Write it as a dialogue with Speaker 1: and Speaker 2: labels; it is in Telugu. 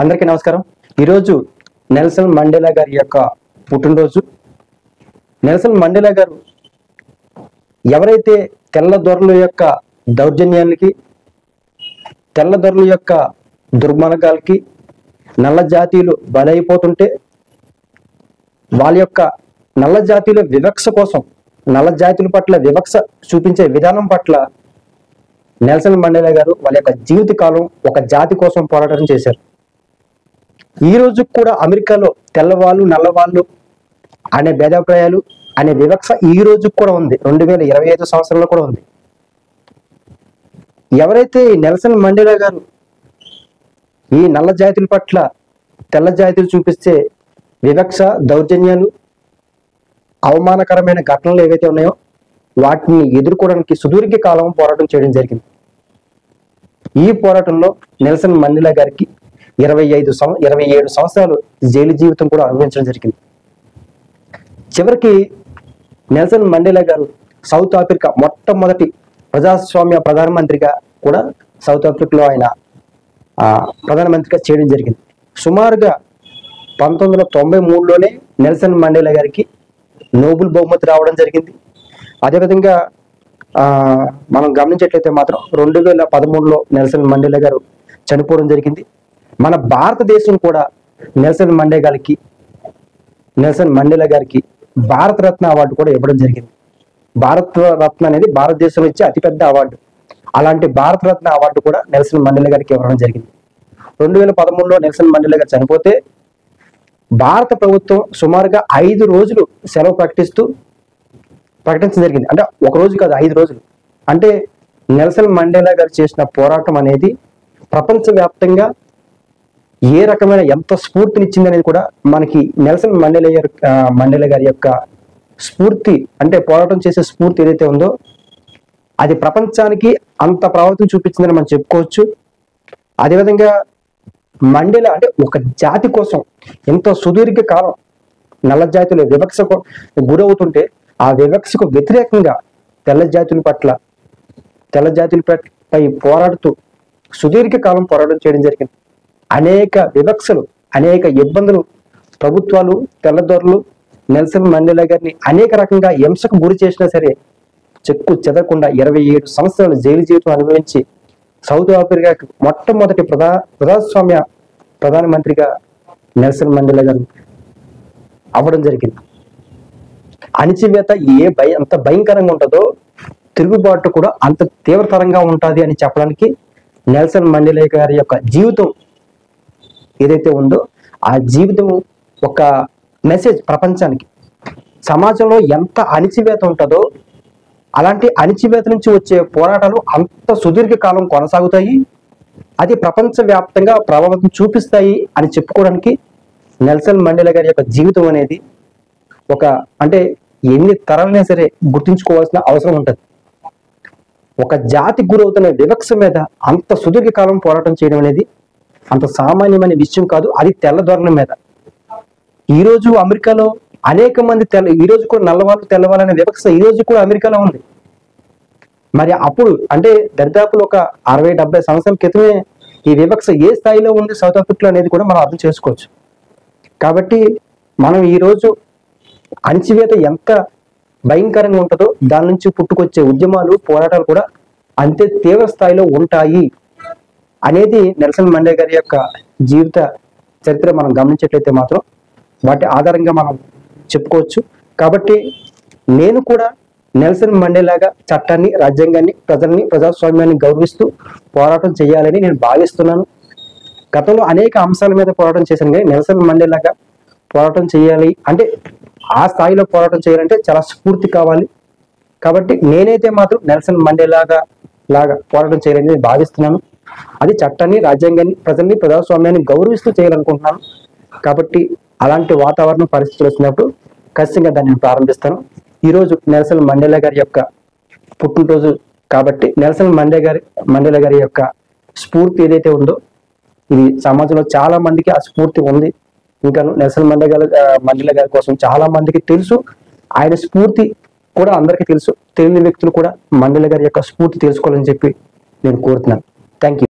Speaker 1: అందరికీ నమస్కారం. ఈరోజు నెల్సన్ మండేలా గారి యొక్క పుట్టినరోజు. నెల్సన్ మండేలా గారు ఎవరైతే తెల్లదొరల యొక్క దౌర్జన్యాలకి, తెల్లదొరల యొక్క దుర్మార్గాలకి నల్ల జాతీయులు బలైపోతుంటే వాళ్ళ యొక్క నల్ల జాతీయుల వివక్ష కోసం, నల్ల జాతీయుల పట్ల వివక్ష చూపించే విధానం పట్ల నెల్సన్ మండేలా గారు వాళ్ళ యొక్క జీవితకాలం ఒక జాతి కోసం పోరాటం చేశారు. ఈ రోజు కూడా అమెరికాలో తెల్లవాళ్ళు నల్లవాళ్ళు అనే భేదాభిప్రాయాలు అనే వివక్ష ఈ రోజు కూడా ఉంది. 2025 సంవత్సరంలో కూడా ఉంది. ఎవరైతే నెల్సన్ మండేలా గారు ఈ నల్ల జాతుల పట్ల తెల్ల జాతులు చూపిస్తే వివక్ష, దౌర్జన్యాలు, అవమానకరమైన ఘటనలు ఏవైతే ఉన్నాయో వాటిని ఎదుర్కోవడానికి సుదీర్ఘ కాలం పోరాటం చేయడం జరిగింది. ఈ పోరాటంలో నెల్సన్ మండేలా గారికి 27 సంవత్సరాలు జైలు జీవితం కూడా అనుభవించడం జరిగింది. చివరికి నెల్సన్ మండేలా గారు సౌత్ ఆఫ్రికా మొట్టమొదటి ప్రజాస్వామ్య ప్రధానమంత్రిగా కూడా సౌత్ ఆఫ్రికాలో ఆయన ప్రధానమంత్రిగా చేయడం జరిగింది. సుమారుగా 1993లోనే నెల్సన్ మండేలా గారికి నోబెల్ బహుమతి రావడం జరిగింది. అదేవిధంగా మనం గమనించేట్లయితే మాత్రం 2013లో నెల్సన్ మండేలా గారు చనిపోవడం జరిగింది. మన భారతదేశం కూడా నెల్సన్ మండేలా గారికి భారతరత్న అవార్డు కూడా ఇవ్వడం జరిగింది. భారతరత్న అనేది భారతదేశంలో ఇచ్చే అతిపెద్ద అవార్డు. అలాంటి భారతరత్న అవార్డు కూడా నెల్సన్ మండేలా గారికి ఇవ్వడం జరిగింది. 2013లో నెల్సన్ మండేలా గారు చనిపోతే భారత ప్రభుత్వం సుమారుగా 5 రోజులు సెలవు ప్రకటించడం జరిగింది. అంటే ఒక రోజు కాదు, 5 రోజులు. అంటే నెల్సన్ మండేలా గారు చేసిన పోరాటం అనేది ప్రపంచవ్యాప్తంగా ఏ రకమైన ఎంత స్ఫూర్తినిచ్చింది అనేది కూడా మనకి నెల్సన్ మండేలా గారి యొక్క స్ఫూర్తి, అంటే పోరాటం చేసే స్ఫూర్తి ఏదైతే ఉందో అది ప్రపంచానికి అంత ప్రభావితం చూపించిందని మనం చెప్పుకోవచ్చు. అదేవిధంగా మండేలా అంటే ఒక జాతి కోసం ఎంతో సుదీర్ఘ కాలం నల్ల జాతుల వివక్షకు గురవుతుంటే ఆ వివక్షకు వ్యతిరేకంగా తెల్ల జాతులపై పోరాడుతూ సుదీర్ఘ కాలం పోరాటం చేయడం జరిగింది. అనేక వివక్షలు, అనేక ఇబ్బందులు ప్రభుత్వాలు, తెల్లదొరలు నెల్సన్ మండేలా గారిని అనేక రకంగా హింసకు గురి చేసినా సరే చెక్కు చెదరకుండా 27 సంవత్సరాలు జైలు జీవితం అనుభవించి సౌత్ ఆఫ్రికాకి మొట్టమొదటి ప్రజాస్వామ్య ప్రధానమంత్రిగా నెల్సన్ మండేలా గారు అవ్వడం జరిగింది. అణిచివేత ఎంత భయంకరంగా ఉంటుందో తిరుగుబాటు కూడా అంత తీవ్రతరంగా ఉంటుంది అని చెప్పడానికి నెల్సన్ మండేలా గారి యొక్క జీవితం ఏదైతే ఉందో ఆ జీవితం ఒక మెసేజ్ ప్రపంచానికి. సమాజంలో ఎంత అణిచివేత ఉంటుందో అలాంటి అణిచివేత నుంచి వచ్చే పోరాటాలు అంత సుదీర్ఘ కాలం కొనసాగుతాయి, అది ప్రపంచవ్యాప్తంగా ప్రభావం చూపిస్తాయి అని చెప్పుకోవడానికి నెల్సన్ మండేలా గారి యొక్క జీవితం అనేది అంటే ఎన్ని తరాలైనా సరే గుర్తుంచుకోవాల్సిన అవసరం ఉంటుంది. ఒక జాతి గురవుతున్న వివక్ష మీద అంత సుదీర్ఘ కాలం పోరాటం చేయడం అనేది అంత సామాన్యమైన విషయం కాదు. అది తెల్లదొరల మీద. ఈరోజు అమెరికాలో అనేక మంది ఈరోజు కూడా నల్లవాళ్ళు తెల్లవాళ్ళనే వివక్ష ఈరోజు కూడా అమెరికాలో ఉంది. మరి అప్పుడు అంటే దరిదాపులు ఒక 60-70 సంవత్సరాల క్రితమే ఈ వివక్ష ఏ స్థాయిలో ఉంది సౌత్ ఆఫ్రికాలో అనేది కూడా మనం అర్థం చేసుకోవచ్చు. కాబట్టి మనం ఈరోజు అణచివేత ఎంత భయంకరంగా ఉంటుందో దాని నుంచి పుట్టుకొచ్చే ఉద్యమాలు, పోరాటాలు కూడా అంతే తీవ్ర స్థాయిలో ఉంటాయి అనేది నెల్సన్ మండేలా గారి యొక్క జీవిత చరిత్ర మనం గమనించేట్లయితే మాత్రం వాటి ఆధారంగా మనం చెప్పుకోవచ్చు. కాబట్టి నేను కూడా నెల్సన్ మండేలాగా చట్టాన్ని, రాజ్యాంగాన్ని, ప్రజల్ని, ప్రజాస్వామ్యాన్ని గౌరవిస్తూ పోరాటం చేయాలని నేను భావిస్తున్నాను. గతంలో అనేక అంశాల మీద పోరాటం చేశాను, కానీ నెల్సన్ మండేలాగా పోరాటం చేయాలి అంటే ఆ స్థాయిలో పోరాటం చేయాలంటే చాలా స్ఫూర్తి కావాలి. కాబట్టి నేనైతే మాత్రం నెల్సన్ మండేలాగా పోరాటం చేయాలని నేను భావిస్తున్నాను. అది చట్టాన్ని, రాజ్యాంగాన్ని, ప్రజల్ని, ప్రజాస్వామ్యాన్ని గౌరవిస్తూ చేయాలనుకుంటున్నాను. కాబట్టి అలాంటి వాతావరణం, పరిస్థితులు వచ్చినప్పుడు ఖచ్చితంగా దాన్ని నేను ప్రారంభిస్తాను. ఈరోజు నెల్సన్ మండేలా గారి యొక్క పుట్టినరోజు కాబట్టి నెల్సన్ మండేలా గారి యొక్క స్ఫూర్తి ఏదైతే ఉందో ఇది సమాజంలో చాలా మందికి ఆ స్ఫూర్తి ఉంది. ఇంకా నెల్సన్ మండేలా గారి కోసం చాలా మందికి తెలుసు. ఆయన స్ఫూర్తి కూడా అందరికీ తెలుసు. తెలియని వ్యక్తులు కూడా మండేలా గారి యొక్క స్ఫూర్తి తెలుసుకోవాలని చెప్పి నేను కోరుతున్నాను. Thank you.